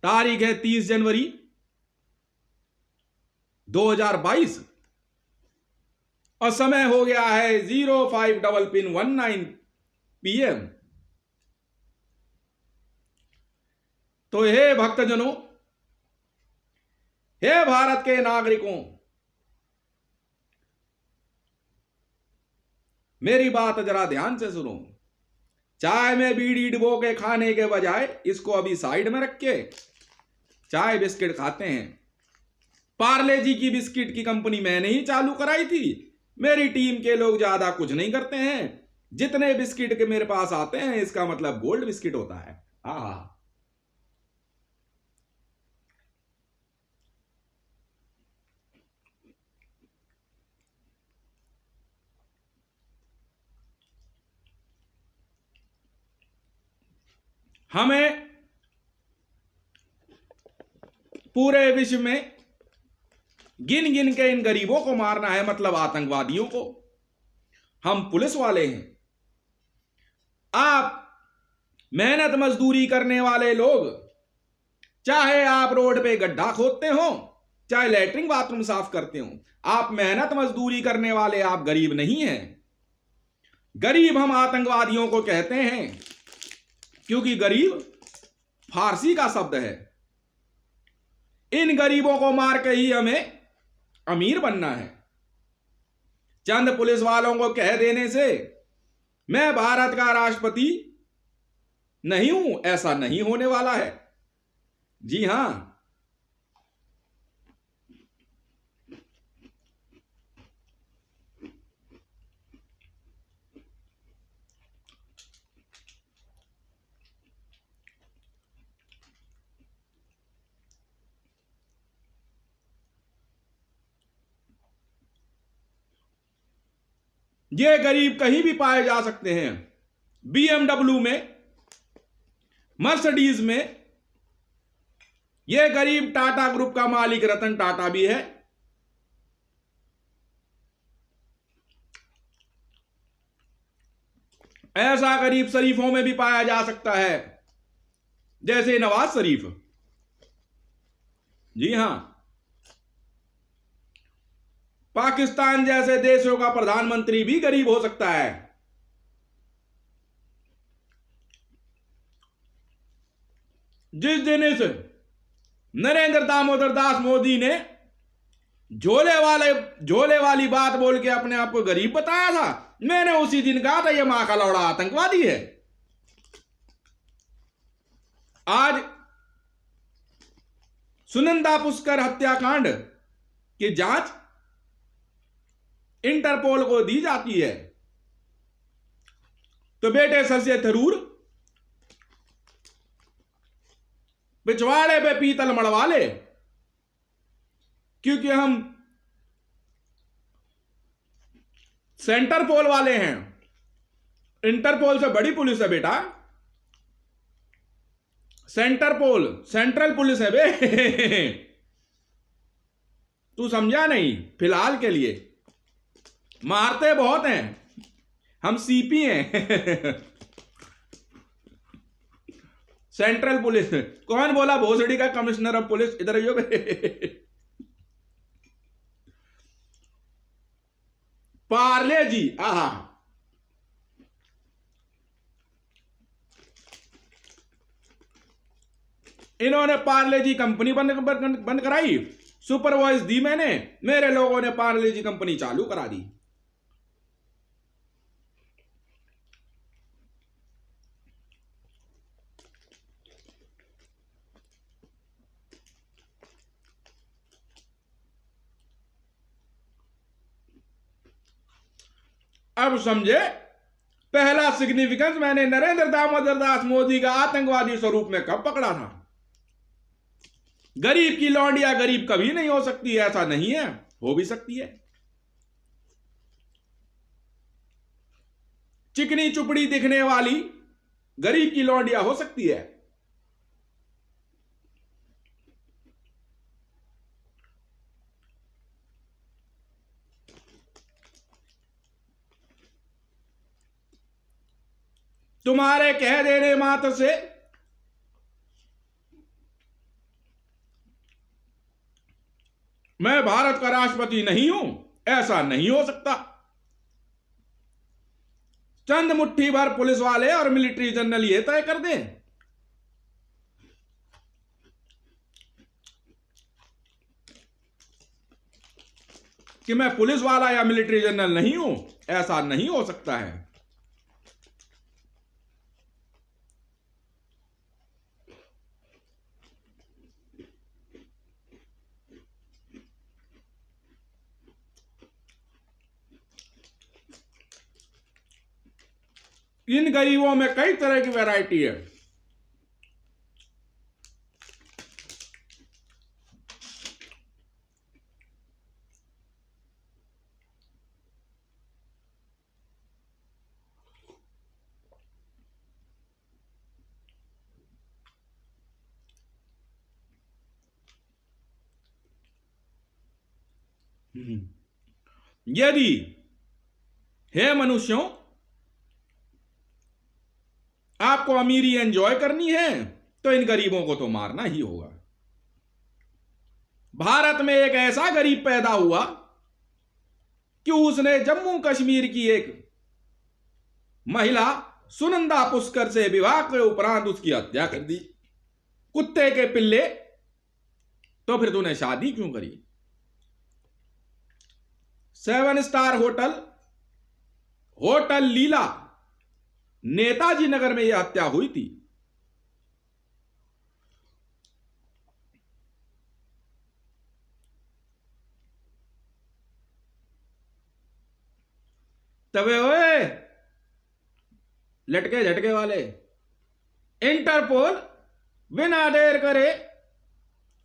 तारीख है 30 जनवरी 2022 और समय हो गया है 05:19 PM। तो हे भक्तजनों, हे भारत के नागरिकों, मेरी बात जरा ध्यान से सुनो। चाय में बीड़ी डुबो के खाने के बजाय इसको अभी साइड में रख के चाय बिस्किट खाते हैं। पार्ले जी की बिस्किट की कंपनी मैंने ही चालू कराई थी। मेरी टीम के लोग ज्यादा कुछ नहीं करते हैं। जितने बिस्किट के मेरे पास आते हैं इसका मतलब गोल्ड बिस्किट होता है। हाँ, हमें पूरे विश्व में गिन गिन के इन गरीबों को मारना है, मतलब आतंकवादियों को। हम पुलिस वाले हैं, आप मेहनत मजदूरी करने वाले लोग, चाहे आप रोड पे गड्ढा खोदते हो, चाहे लैट्रिन बाथरूम साफ करते हो, आप मेहनत मजदूरी करने वाले, आप गरीब नहीं हैं। गरीब हम आतंकवादियों को कहते हैं, क्योंकि गरीब फारसी का शब्द है। इन गरीबों को मार के ही हमें अमीर बनना है। चंद पुलिस वालों को कह देने से मैं भारत का राष्ट्रपति नहीं हूं, ऐसा नहीं होने वाला है। जी हां, ये गरीब कहीं भी पाए जा सकते हैं। BMW में, मर्सिडीज में। ये गरीब टाटा ग्रुप का मालिक रतन टाटा भी है। ऐसा गरीब शरीफों में भी पाया जा सकता है, जैसे नवाज शरीफ। जी हां, पाकिस्तान जैसे देशों का प्रधानमंत्री भी गरीब हो सकता है। जिस दिन इस नरेंद्र दामोदर दास मोदी ने झोले वाली बात बोल के अपने आप को गरीब बताया था, मैंने उसी दिन कहा था यह मां का लौड़ा आतंकवादी है। आज सुनंदा पुष्कर हत्याकांड की जांच इंटरपोल को दी जाती है, तो बेटे शशि थरूर पिछवाड़े पे पीतल मड़वा ले, क्योंकि हम सेंटर पोल वाले हैं। इंटरपोल से बड़ी पुलिस है बेटा, सेंटर पोल सेंट्रल पुलिस है बे। तू समझा नहीं? फिलहाल के लिए मारते बहुत हैं, हम सीपी हैं। सेंट्रल पुलिस कौन बोला? भोसड़ी का कमिश्नर ऑफ पुलिस। इधर आइयो बे। पार्ले जी, आहा, इन्होंने पार्ले जी कंपनी बंद कराई, सुपरवाइज दी मैंने, मेरे लोगों ने पार्ले जी कंपनी चालू करा दी। अब समझे पहला सिग्निफिकेंस मैंने नरेंद्र दामोदर दास मोदी का आतंकवादी स्वरूप में कब पकड़ा था। गरीब की लौंडिया गरीब कभी नहीं हो सकती, ऐसा नहीं है, हो भी सकती है। चिकनी चुपड़ी दिखने वाली गरीब की लौंडिया हो सकती है। तुम्हारे कह देने मात्र से मैं भारत का राष्ट्रपति नहीं हूं, ऐसा नहीं हो सकता। चंद मुट्ठी भर पुलिस वाले और मिलिट्री जनरल ये तय कर दें कि मैं पुलिस वाला या मिलिट्री जनरल नहीं हूं, ऐसा नहीं हो सकता है। इन गरीबों में कई तरह की वैरायटी है। यदि हे मनुष्यों आपको अमीरी एंजॉय करनी है तो इन गरीबों को तो मारना ही होगा। भारत में एक ऐसा गरीब पैदा हुआ कि उसने जम्मू कश्मीर की एक महिला सुनंदा पुष्कर से विवाह के उपरांत उसकी हत्या कर दी। कुत्ते के पिल्ले, तो फिर तूने शादी क्यों करी? 7 स्टार होटल लीला नेताजी नगर में यह हत्या हुई थी। तबे ओए लटके झटके वाले, इंटरपोल बिना देर करे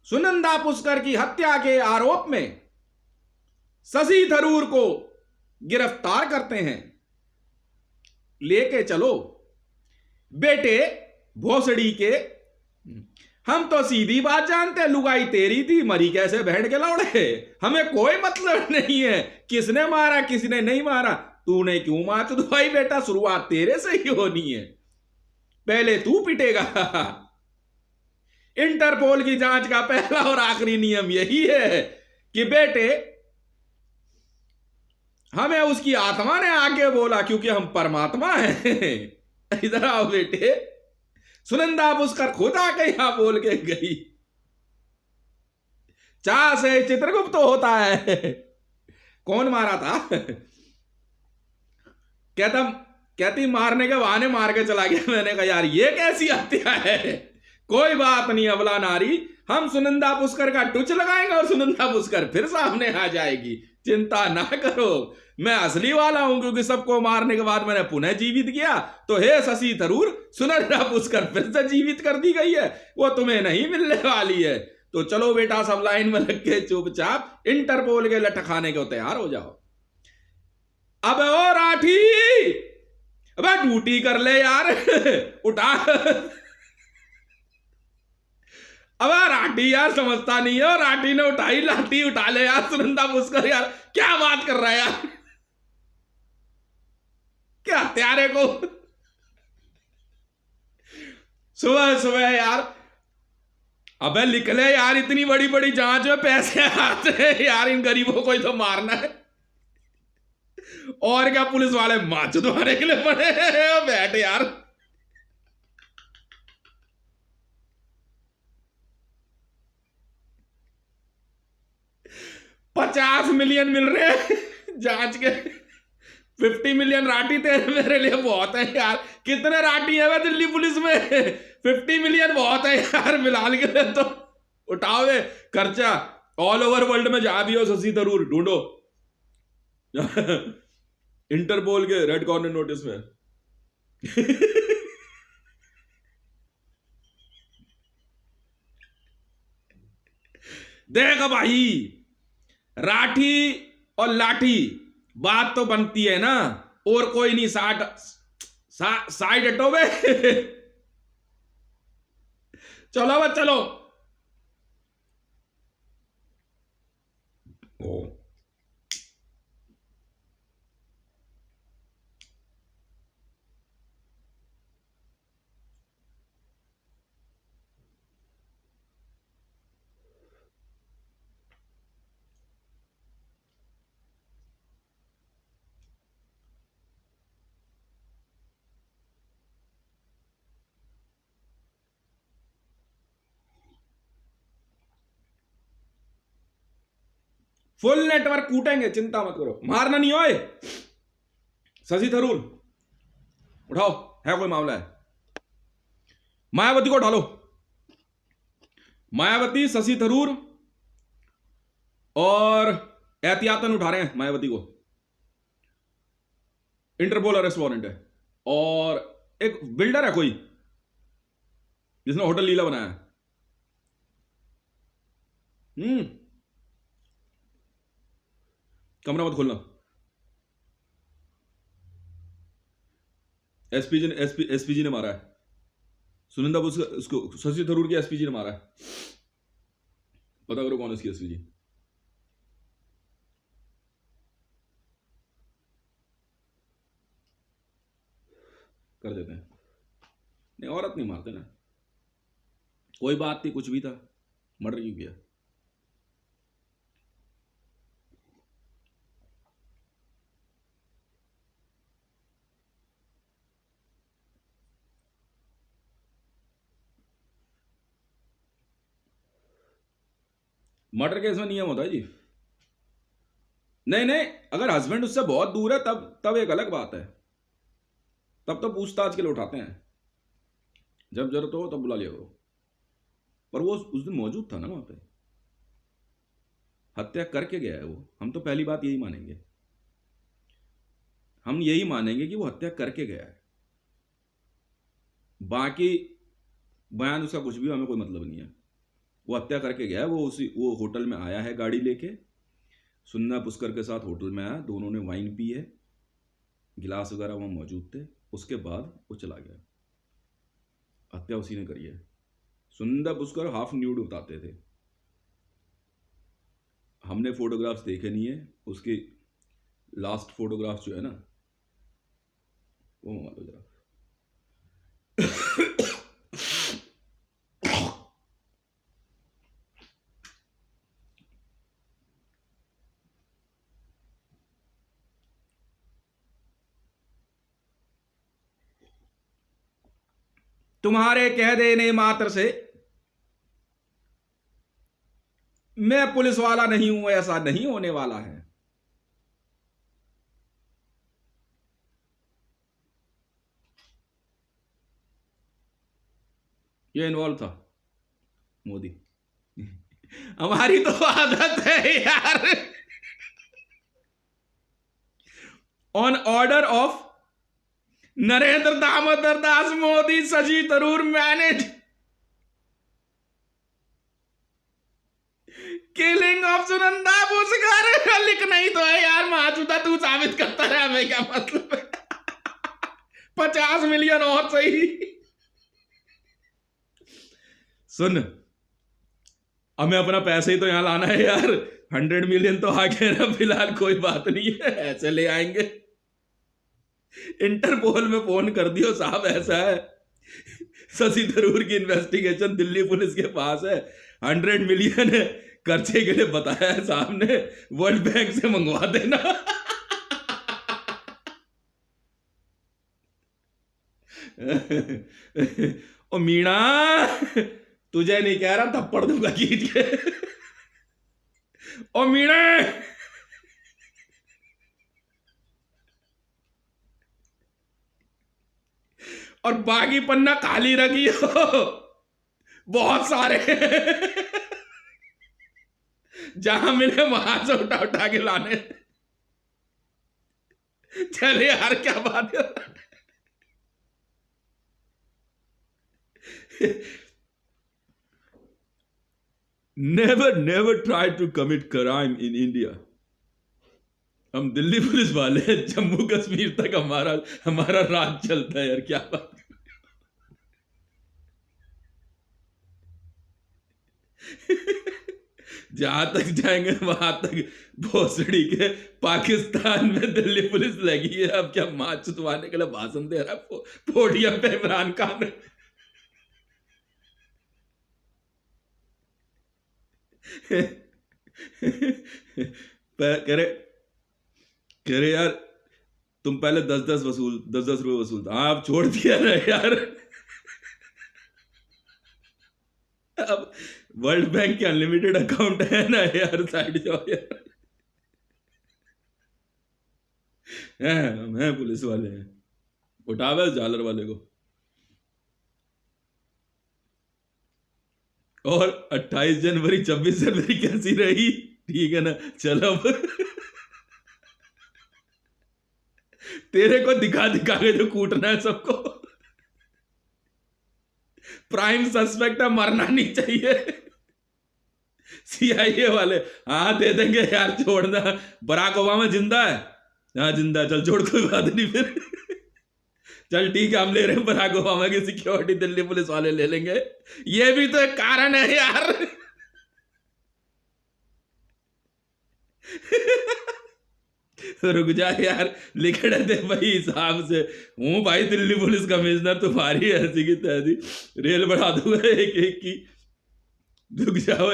सुनंदा पुष्कर की हत्या के आरोप में शशि थरूर को गिरफ्तार करते हैं। लेके चलो बेटे भोसड़ी के। हम तो सीधी बात जानते हैं, लुगाई तेरी थी, मरी कैसे भेड़ के लौड़े। हमें कोई मतलब नहीं है किसने मारा किसने नहीं मारा। तूने क्यों मात दुआई बेटा, शुरुआत तेरे से ही होनी है, पहले तू पिटेगा। इंटरपोल की जांच का पहला और आखिरी नियम यही है कि बेटे हमें उसकी आत्मा ने आके बोला, क्योंकि हम परमात्मा हैं। इधर आओ बेटे। सुनंदा पुष्कर खुद आके यहां बोल के गई, चाह से चित्रगुप्त होता है। कौन मारा था? कहती मारने के बहाने मार के चला गया। मैंने कहा यार ये कैसी हत्या है। कोई बात नहीं अबला नारी, हम सुनंदा पुष्कर का टुच लगाएंगे और सुनंदा पुष्कर फिर सामने आ जाएगी, चिंता ना करो। मैं असली वाला हूं, क्योंकि सबको मारने के बाद मैंने पुनः जीवित किया। तो हे शशि थरूर, सुनंदा पुष्कर फिर से जीवित कर दी गई है, वो तुम्हें नहीं मिलने वाली है। तो चलो बेटा सब लाइन में लग के चुपचाप इंटरपोल के लठ खाने को तैयार हो जाओ। अब ओ राठी, अब ड्यूटी कर ले यार। उठा। अब राठी यार समझता नहीं है, राठी ने उठाई लाठी, उठा ले यार सुनंदा पुष्कर। यार क्या बात कर रहा है यार, क्या हत्यारे को सुबह सुबह यार। अबे निकले यार, इतनी बड़ी बड़ी जांच में पैसे आते हैं यार, इन गरीबों को ही तो मारना है। और क्या पुलिस वाले माच तुम्हारे के लिए पड़े। बैठ यार। 50 मिलियन मिल रहे हैं जांच के। 50 मिलियन राठी तेरे मेरे लिए बहुत है यार। कितने राठी है दिल्ली पुलिस में? 50 मिलियन बहुत है यार फिलहाल के लिए तो। उठाओ खर्चा, ऑल ओवर वर्ल्ड में जहां भी हो शशि थरूर ढूंढो। इंटरपोल के रेड कॉर्नर नोटिस में। देख भाई, राठी और लाठी बात तो बनती है ना, और कोई नहीं। साइड हटो बे। चलो बस चलो। ओ फुल नेटवर्क कूटेंगे, चिंता मत करो, मारना नहीं ओए। शशि थरूर उठाओ, है कोई मामला है? मायावती को उठा लो। मायावती, शशि थरूर और एहतियातन उठा रहे हैं मायावती को। इंटरपोल अरेस्ट वारंट है। और एक बिल्डर है कोई जिसने होटल लीला बनाया है। कमरा मत खोलना। एसपीजी ने मारा है। सुनिंदा उसको शशि थरूर की एसपीजी ने मारा है। पता करो कौन है इसकी एसपीजी। कर देते हैं। नहीं, औरत नहीं मारते ना। कोई बात नहीं, कुछ भी था, मर्डर क्यों किया? मर्डर केस में नियम होता है जी। नहीं नहीं, अगर हस्बैंड उससे बहुत दूर है तब एक अलग बात है, तब तो पूछताछ के लिए उठाते हैं। जब जरूरत हो तब बुला लिया करो। पर वो उस दिन मौजूद था ना वहां पे, हत्या करके गया है वो। हम तो पहली बात यही मानेंगे, हम यही मानेंगे कि वो हत्या करके गया है। बाकी बयान उसका कुछ भी, हमें कोई मतलब नहीं है। वो हत्या करके गया है। वो होटल में आया है गाड़ी लेके, सुन्ना पुष्कर के साथ होटल में आया, दोनों ने वाइन पी है, गिलास वगैरह वहां मौजूद थे। उसके बाद वो चला गया। हत्या उसी ने करी है। सुंदर पुष्कर हाफ न्यूड बताते थे। हमने फोटोग्राफ्स देखे नहीं है, उसकी लास्ट फोटोग्राफ जो है ना वो मंगा लो जरा। तुम्हारे कह देने मात्र से मैं पुलिस वाला नहीं हूं, ऐसा नहीं होने वाला है। ये इन्वॉल्व था मोदी। हमारी तो आदत है यार, on order of Narendra Damodar Das Modi, Shashi Tharoor manage killing of Sunanda Pushkar. लिख नहीं तो है यार, महाचुदा तू साबित करता रहा, हमें क्या मतलब है। 50 मिलियन और सही। सुन, हमें अपना पैसे ही तो यहां लाना है यार। 100 मिलियन तो आ गए ना फिलहाल, कोई बात नहीं है, ऐसे ले आएंगे। इंटरपोल में फोन कर दियो, साहब ऐसा है, शशि थरूर की इन्वेस्टिगेशन दिल्ली पुलिस के पास है, 100 मिलियन खर्चे के लिए बताया है साहब ने, वर्ल्ड बैंक से मंगवा देना। ओ मीणा, तुझे नहीं कह रहा, थप्पड़ दूंगा खींच के। ओ मीणा, और बाकी पन्ना खाली रखी हो, बहुत सारे। जहां मिले वहां से उठा उठा के लाने। चले यार, क्या बात है। never try to commit crime in India. हम दिल्ली पुलिस वाले, जम्मू कश्मीर तक हमारा राज चलता है यार, क्या बात। जहां तक जाएंगे वहां तक भोसड़ी के पाकिस्तान में दिल्ली पुलिस लगी है। अब क्या मां चुतवाने के लिए भाषण दे रहा है पोडियम पे इमरान खान। कह रहे यार, तुम पहले 10-10 रुपए वसूल था, आप छोड़ दिया ना यार। अब वर्ल्ड बैंक के अनलिमिटेड अकाउंट है ना यार, साइड जाओ यार। हम हैं पुलिस वाले हैं, उठावे झालर वाले को। और 28 जनवरी 26 जनवरी कैसी रही? ठीक है ना, चलो अब तेरे को दिखा दिखा के जो कूटना है सबको, प्राइम सस्पेक्ट है, मरना नहीं चाहिए। सीआईए वाले हाँ दे देंगे यार, छोड़ना। बराक ओबामा जिंदा है? हाँ जिंदा है, चल छोड़, कोई बात नहीं फिर। चल ठीक है, हम ले रहे हैं बराक ओबामा की सिक्योरिटी, दिल्ली पुलिस वाले ले लेंगे। ये भी तो एक कारण है यार। रुक जा यार, लिख दे भाई हिसाब से। हूँ भाई दिल्ली पुलिस कमिश्नर, तुम्हारी ऐसी की तैसी रेल बढ़ा दूंगा एक एक की। रुक जाओ,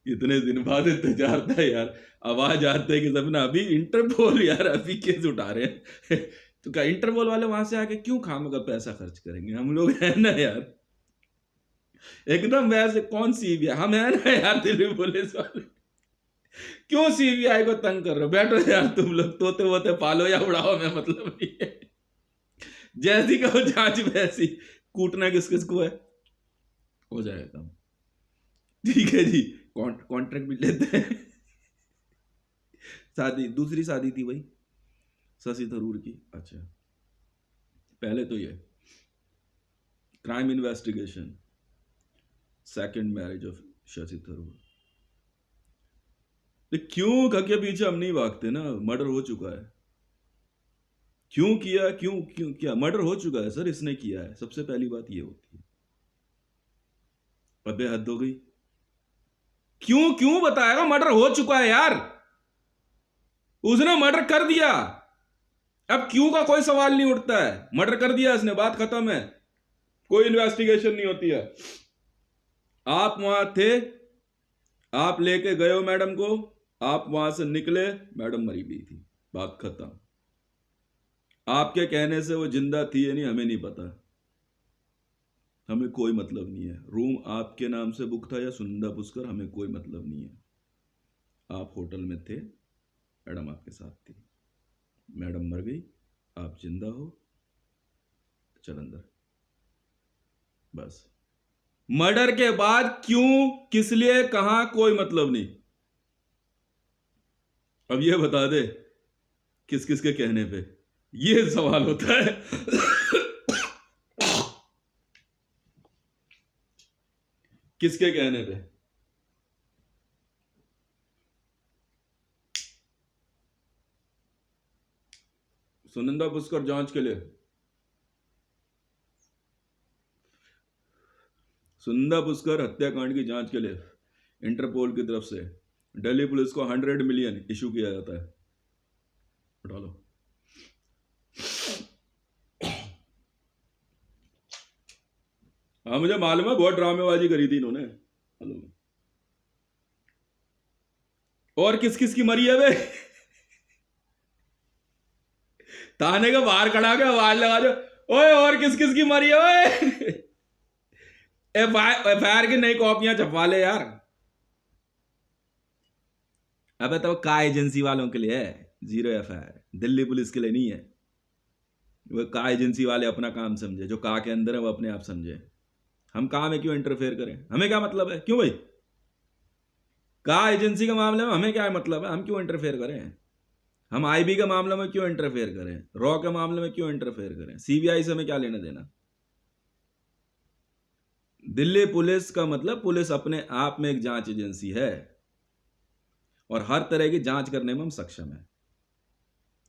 इतने दिन बाद इंतजार था यार, आवाज आते है कि सपना अभी इंटरपोल यार अभी केस उठा रहे हैं। तो क्या इंटरपोल वाले वहां से आके क्यों खामखा पैसा खर्च करेंगे, हम लोग है ना यार, एकदम वैसे। कौन सीबीआई, हम है ना यार दिल्ली पुलिस वाले। क्यों सीबीआई को तंग कर रहे हो, बैठो यार तुम लोग, तोते वोते पालो या उड़ाओ, मैं मतलब नहीं है। जैसी कहो जांच वैसी, कूटना किस किस को है, हो जाएगा काम। ठीक है जी, कॉन्ट्रैक्ट भी लेते हैं। शादी, दूसरी शादी थी भाई शशि थरूर की। अच्छा, पहले तो ये crime investigation, second marriage of Shashi Tharoor. क्यों के पीछे हम नहीं भागते ना, मर्डर हो चुका है। क्यों किया, क्यों क्यों क्या, मर्डर हो चुका है सर, इसने किया है, सबसे पहली बात ये होती है। अबे हद हो गई, क्यों क्यों बताएगा, मर्डर हो चुका है यार, उसने मर्डर कर दिया। अब क्यों का कोई सवाल नहीं उठता है, मर्डर कर दिया इसने, बात खत्म है, कोई इन्वेस्टिगेशन नहीं होती है। आप वहां थे, आप लेके गए हो मैडम को, आप वहां से निकले, मैडम मरी गई थी, बात खत्म। आपके कहने से वो जिंदा थी या नहीं हमें नहीं पता, हमें कोई मतलब नहीं है। रूम आपके नाम से बुक था या सुनंदा पुष्कर, हमें कोई मतलब नहीं है। आप होटल में थे, मैडम आपके साथ थी, मैडम मर गई, आप जिंदा हो, चल अंदर, बस। मर्डर के बाद क्यों, किस लिए, कहां, कोई मतलब नहीं। अब ये बता दे किस किस के कहने पे, ये सवाल होता है। किसके कहने पे? सुनंदा पुष्कर जांच के लिए, सुनंदा पुष्कर हत्याकांड की जांच के लिए इंटरपोल की तरफ से दिल्ली पुलिस को 100 मिलियन इशू किया जाता है। उठा लो। हाँ मुझे मालूम है, बहुत ड्रामेबाजी करी थी इन्होंने, मालूम है। और किस किस की मरी है वे? थाने का बाहर खड़ा के आवाज लगा दो, ओए और किस किस की मरी है ओए? एफआईआर की नई कॉपियां छपवा ले यार। अबे तो का एजेंसी वालों के लिए है, 0 एफआईआर, दिल्ली पुलिस के लिए नहीं है। वो का एजेंसी वाले अपना काम समझे, जो का के अंदर है वो अपने आप समझे। हम का में क्यों इंटरफेयर करें, हमें क्या मतलब है, क्यों भाई? का एजेंसी के मामले में हमें क्या मतलब है, हम क्यों इंटरफेयर करें? हम आईबी के मामले में क्यों इंटरफेयर करें, रॉ के मामले में क्यों इंटरफेयर करें, सीबीआई से हमें क्या लेना देना? दिल्ली पुलिस का मतलब, पुलिस अपने आप में एक जांच एजेंसी है और हर तरह की जांच करने में हम सक्षम हैं,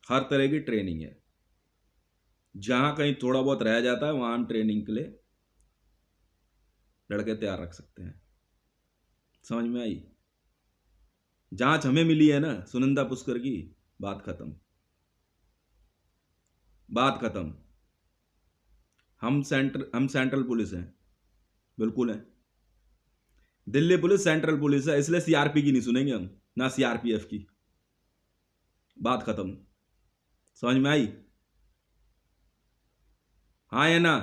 हर तरह की ट्रेनिंग है। जहां कहीं थोड़ा बहुत रह जाता है वहां हम ट्रेनिंग के लिए लड़के तैयार रख सकते हैं। समझ में आई? जांच हमें मिली है ना सुनंदा पुष्कर की, बात खत्म, बात खत्म। हम सेंट्रल पुलिस हैं, बिल्कुल है। दिल्ली पुलिस सेंट्रल पुलिस है, इसलिए सीआरपी की नहीं सुनेंगे हम, ना सीआरपीएफ की, बात खत्म। समझ में आई? हाँ या ना?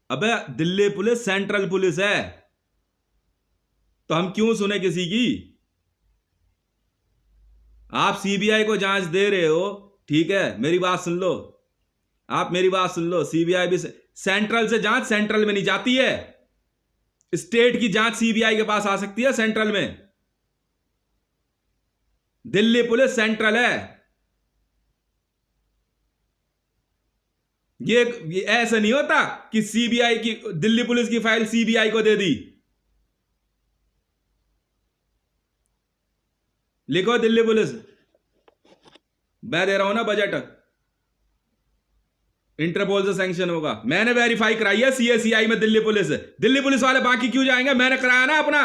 अबे दिल्ली पुलिस सेंट्रल पुलिस है, तो हम क्यों सुने किसी की? आप सीबीआई को जांच दे रहे हो, ठीक है, मेरी बात सुन लो, आप मेरी बात सुन लो। सीबीआई भी सेंट्रल से जांच सेंट्रल में नहीं जाती है, स्टेट की जांच सीबीआई के पास आ सकती है, सेंट्रल में। दिल्ली पुलिस सेंट्रल है। ये ऐसा नहीं होता कि सीबीआई की, दिल्ली पुलिस की फाइल सीबीआई को दे दी। लिखो दिल्ली पुलिस, मैं दे रहा हूं ना बजट, इंटरपोल से सैंक्शन होगा। मैंने वेरीफाई कराई है सीएसीआई में दिल्ली पुलिस। दिल्ली पुलिस वाले बाकी क्यों जाएंगे? मैंने कराया ना अपना,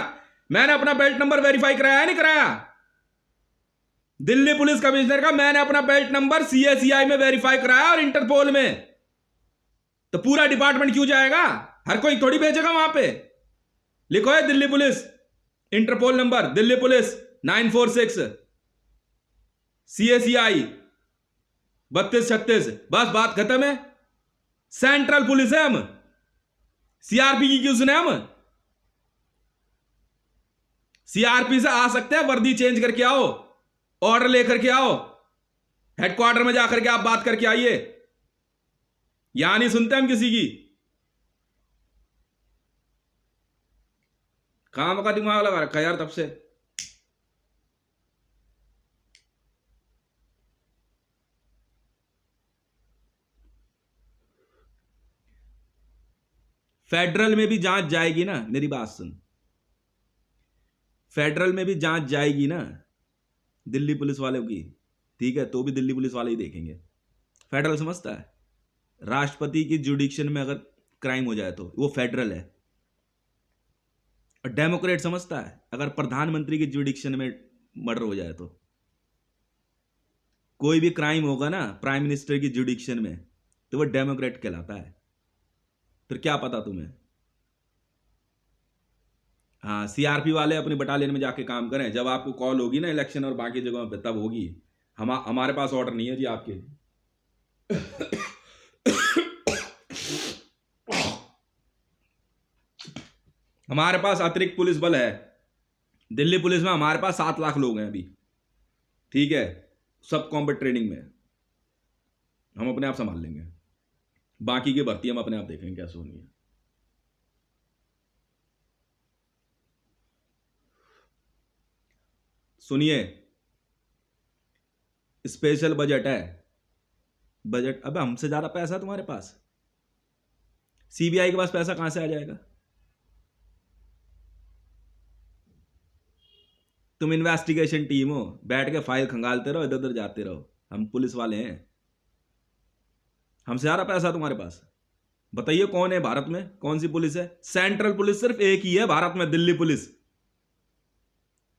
मैंने अपना बेल्ट नंबर वेरीफाई कराया है, नहीं कराया? दिल्ली पुलिस कमिश्नर का मैंने अपना बेल्ट नंबर सीएसीआई में वेरीफाई कराया और इंटरपोल में। तो पूरा डिपार्टमेंट क्यों जाएगा? हर कोई थोड़ी भेजेगा वहां पे। लिखो है Delhi police, Interpol number Delhi police 946 CACI 3236। बस बात खत्म है। सेंट्रल पुलिस है हम, सीआरपी की क्यों सुने हम? सीआरपी से आ सकते हैं, वर्दी चेंज करके आओ, ऑर्डर लेकर के आओ, हेडक्वार्टर में जाकर के आप बात करके आइए। यहां नहीं सुनते हम किसी की। काम का दिमाग लगा रखा यार तब से। फेडरल में भी जांच जाएगी ना, मेरी बात सुन, फेडरल में भी जांच जाएगी ना दिल्ली पुलिस वालों की, ठीक है, तो भी दिल्ली पुलिस वाले ही देखेंगे। फेडरल समझता है, राष्ट्रपति की जुडिक्शन में अगर क्राइम हो जाए तो वो फेडरल है। और डेमोक्रेट समझता है, अगर प्रधानमंत्री की जुडिक्शन में मर्डर हो जाए तो, कोई भी क्राइम होगा ना प्राइम मिनिस्टर की जुडिक्शन में, तो वो डेमोक्रेट कहलाता है। फिर क्या पता तुम्हें? हाँ, सीआरपी वाले अपनी बटालियन में जाके काम करें, जब आपको कॉल होगी ना इलेक्शन और बाकी जगहों पे, तब होगी। हमारे पास ऑर्डर नहीं है जी आपके। हमारे पास अतिरिक्त पुलिस बल है। दिल्ली पुलिस में हमारे पास 7 लाख लोग हैं अभी, ठीक है, सब कॉम्बैट ट्रेनिंग में। हम अपने आप संभाल लेंगे, बाकी की भर्ती हम अपने आप देखेंगे कैसे होनी है। सुनिए, स्पेशल बजट है, बजट। अब हमसे ज्यादा पैसा तुम्हारे पास, सीबीआई के पास पैसा कहां से आ जाएगा? तुम इन्वेस्टिगेशन टीम हो, बैठ के फाइल खंगालते रहो, इधर उधर जाते रहो। हम पुलिस वाले हैं, हमसे ज्यादा पैसा तुम्हारे पास। बताइए कौन है भारत में, कौन सी पुलिस है? सेंट्रल पुलिस सिर्फ एक ही है भारत में, दिल्ली पुलिस।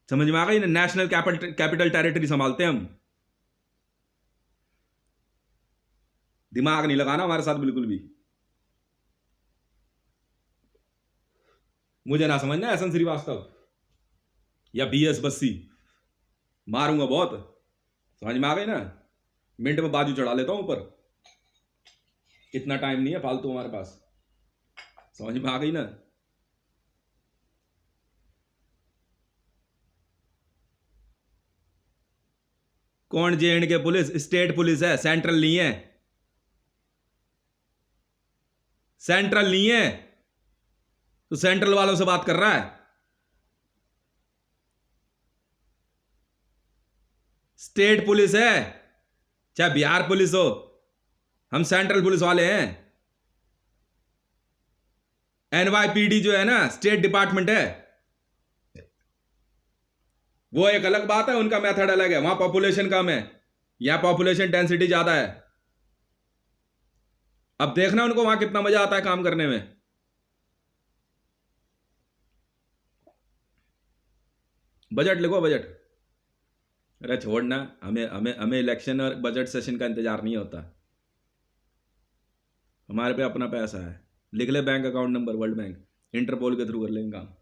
समझ में आ गई? नेशनल कैपिटल टेरिटरी संभालते हैं हम। दिमाग नहीं लगाना हमारे साथ बिल्कुल भी। मुझे ना समझना एस एन श्रीवास्तव या बीएस बस्सी, मारूंगा बहुत। समझ में आ गई ना? मिनट में बाजू चढ़ा लेता हूं ऊपर। इतना टाइम नहीं है फालतू हमारे पास। समझ में आ गई ना? कौन जे एंड के पुलिस? स्टेट पुलिस है, सेंट्रल नहीं है, सेंट्रल नहीं है। तो सेंट्रल वालों से बात कर रहा है। स्टेट पुलिस है, चाहे बिहार पुलिस हो, हम सेंट्रल पुलिस वाले हैं। एनवाईपीडी जो है ना, स्टेट डिपार्टमेंट है। वो एक अलग बात है, उनका मेथड अलग है, वहां पॉपुलेशन कम है, यहां पॉपुलेशन डेंसिटी ज्यादा है। अब देखना उनको वहां कितना मजा आता है काम करने में। बजट लिखो, बजट। अरे छोड़ना, हमें हमें हमें इलेक्शन और बजट सेशन का इंतजार नहीं होता। हमारे पे अपना पैसा है। लिख ले bank account number, world bank, Interpol के थ्रू कर लेंगे काम।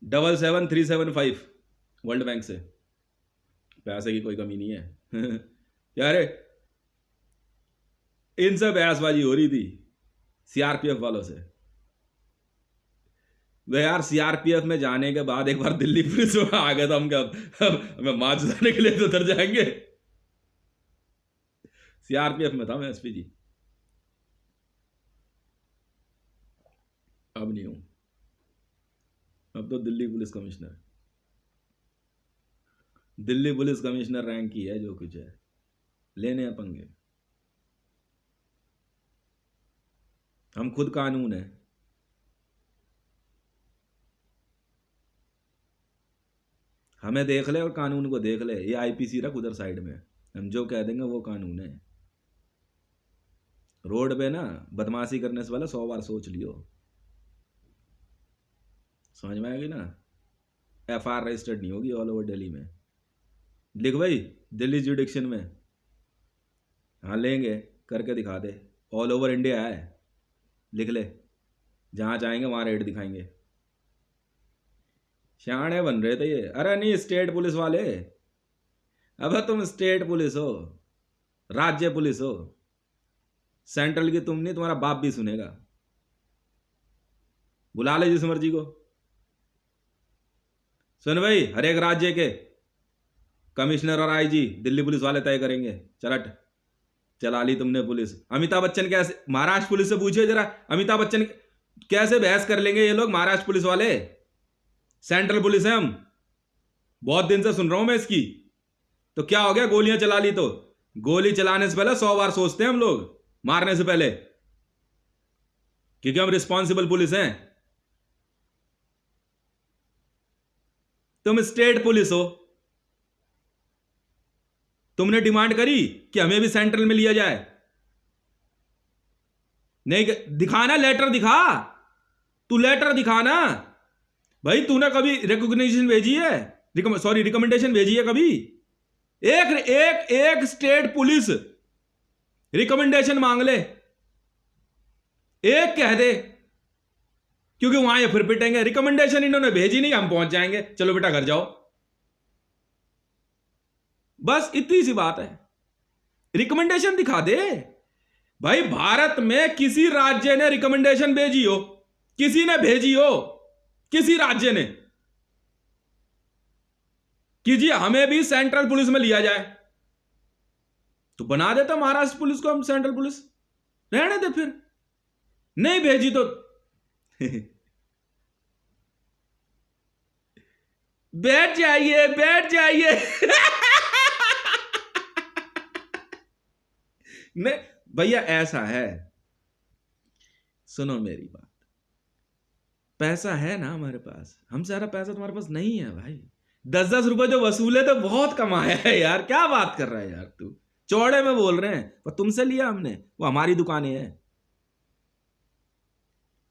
77375 वर्ल्ड बैंक से। पैसे की कोई कमी नहीं है। क्या रे, इनसे बहसबाजी हो रही थी सीआरपीएफ वालों से। वे यार सीआरपीएफ में जाने के बाद एक बार दिल्ली पुलिस में आ गए तो हम क्या हमें मार जाने के लिए तो उतर जाएंगे। सीआरपीएफ में था मैं एसपी जी, अब नहीं हूं, अब तो Delhi police commissioner. Delhi police commissioner rank की है जो कुछ है, लेने हैं पंगे। हम खुद कानून है। हमें देख ले और कानून को देख ले, ये आईपीसी रख उधर साइड में, हम जो कह देंगे वो कानून है। रोड पे ना बदमाशी करने से पहले 100 बार सोच लियो। समझ में आएगी ना, एफआईआर रजिस्टर्ड नहीं होगी ऑल ओवर दिल्ली में। लिख भाई दिल्ली जुडिक्शन में, हाँ लेंगे, करके दिखा दे। ऑल ओवर इंडिया है, लिख ले, जहां जाएंगे वहां रेड दिखाएंगे। शाणे बन रहे थे ये। अरे नहीं, स्टेट पुलिस वाले, अब तुम स्टेट पुलिस हो, राज्य पुलिस हो, सेंट्रल की तुम नहीं, तुम्हारा बाप भी सुनेगा। बुला ले जिस मर्जी को। सुन भाई, हर एक राज्य के कमिश्नर और आईजी दिल्ली पुलिस वाले तय करेंगे। चलट, चला ली तुमने पुलिस। अमिताभ बच्चन कैसे, महाराष्ट्र पुलिस से पूछिए जरा, अमिताभ बच्चन कैसे बहस कर लेंगे ये लोग, महाराष्ट्र पुलिस वाले। सेंट्रल पुलिस है हम, बहुत दिन से सुन रहा हूं मैं इसकी। तो क्या हो गया, गोलियां चला ली तो? गोली चलाने से पहले 100 बार सोचते हैं हम लोग, मारने से पहले, क्योंकि हम रिस्पॉन्सिबल पुलिस हैं। तुम स्टेट पुलिस हो, तुमने डिमांड करी कि हमें भी सेंट्रल में लिया जाए? नहीं, दिखाना, लेटर दिखा, तू लेटर दिखाना भाई। तूने कभी रिकॉग्निशन भेजी है, सॉरी रिकमेंडेशन भेजी है कभी? एक स्टेट पुलिस रिकमेंडेशन मांग ले, एक कह दे, क्योंकि वहां ये फिर पिटेंगे। रिकमेंडेशन इन्होंने भेजी नहीं, हम पहुंच जाएंगे, चलो बेटा घर जाओ, बस इतनी सी बात है। रिकमेंडेशन दिखा दे भाई। भारत में किसी राज्य ने रिकमेंडेशन भेजी हो, किसी ने भेजी हो, किसी राज्य ने कि जी हमें भी सेंट्रल पुलिस में लिया जाए, तो बना देता महाराष्ट्र पुलिस को हम सेंट्रल पुलिस, रहने दे फिर। नहीं भेजी तो बैठ जाइए, बैठ जाइए। नहीं भैया, ऐसा है, सुनो मेरी बात, पैसा है ना हमारे पास, हमसे ज्यादा पैसा तुम्हारे पास नहीं है भाई। 10-10 रुपए जो वसूले तो बहुत कमाया है यार, क्या बात कर रहा है यार तू, चौड़े में बोल रहे हैं। पर तुमसे लिया हमने, वो हमारी दुकानें हैं,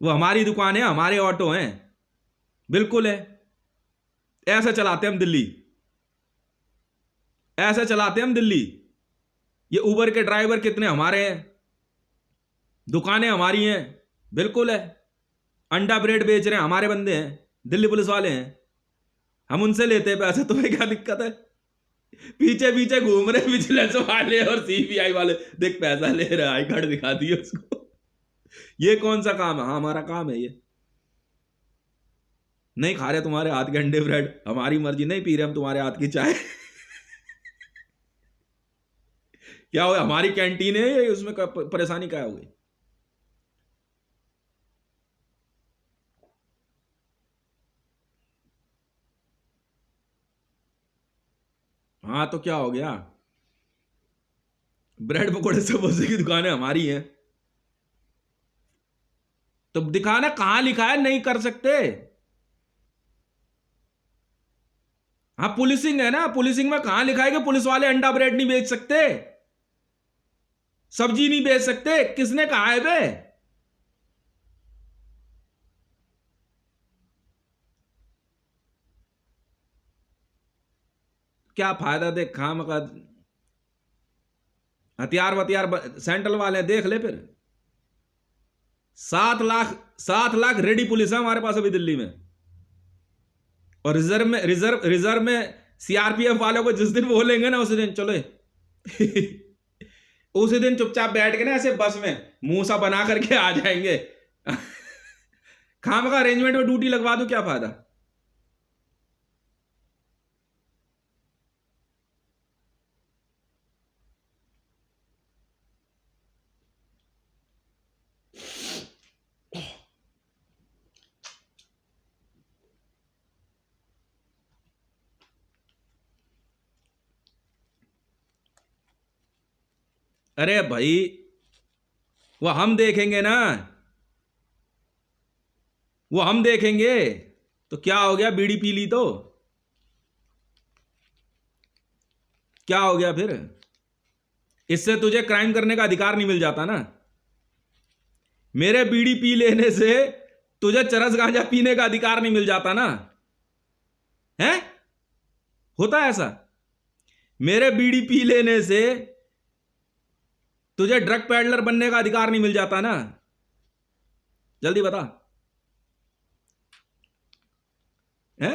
वो हमारी दुकानें, हमारे ऑटो हैं, बिल्कुल है। ऐसे चलाते हम दिल्ली, ऐसे चलाते हम दिल्ली। ये उबर के ड्राइवर कितने हमारे हैं, दुकानें हमारी हैं, बिल्कुल है। अंडा ब्रेड बेच रहे हैं, हमारे बंदे हैं, दिल्ली पुलिस वाले हैं, हम उनसे लेते हैं पैसे। तुम्हें क्या दिक्कत है? पीछे पीछे घूम रहे विजिलेंस वाले और सीबीआई वाले, देख पैसा ले रहे, आई कार्ड दिखा दिए उसको। ये कौन सा काम है? हाँ हमारा काम है ये। नहीं खा रहे तुम्हारे हाथ के अंडे ब्रेड, हमारी मर्जी, नहीं पी रहे हम तुम्हारे हाथ की चाय। क्या हो, हमारी कैंटीन है, उसमें परेशानी क्या हो गई? हाँ तो क्या हो गया, ब्रेड पकौड़े समोसे की दुकानें हमारी हैं, तो दिखाना कहां लिखा है नहीं कर सकते। हाँ पुलिसिंग है ना, पुलिसिंग में कहां लिखा है कि पुलिस वाले अंडा ब्रेड नहीं बेच सकते, सब्जी नहीं बेच सकते? किसने कहा है बे? क्या फायदा, देख खाम का हथियार वथियार सेंट्रल वाले देख ले फिर। 7 लाख रेडी पुलिस है हमारे पास अभी दिल्ली में, और रिजर्व में सीआरपीएफ वालों को जिस दिन बोलेंगे ना, उस दिन चलो उसी दिन चुपचाप बैठ के ना ऐसे बस में मुंह सा बना करके आ जाएंगे। खाम का अरेंजमेंट में ड्यूटी लगवा दो, क्या फायदा। अरे भाई वो हम देखेंगे ना, वो हम देखेंगे। तो क्या हो गया, बीड़ी पी ली तो क्या हो गया फिर? इससे तुझे क्राइम करने का अधिकार नहीं मिल जाता ना। मेरे बीड़ी पी लेने से तुझे चरस गांजा पीने का अधिकार नहीं मिल जाता ना, है? होता है ऐसा? मेरे बीड़ी पी लेने से तुझे ड्रग पैडलर बनने का अधिकार नहीं मिल जाता ना। जल्दी बता, है?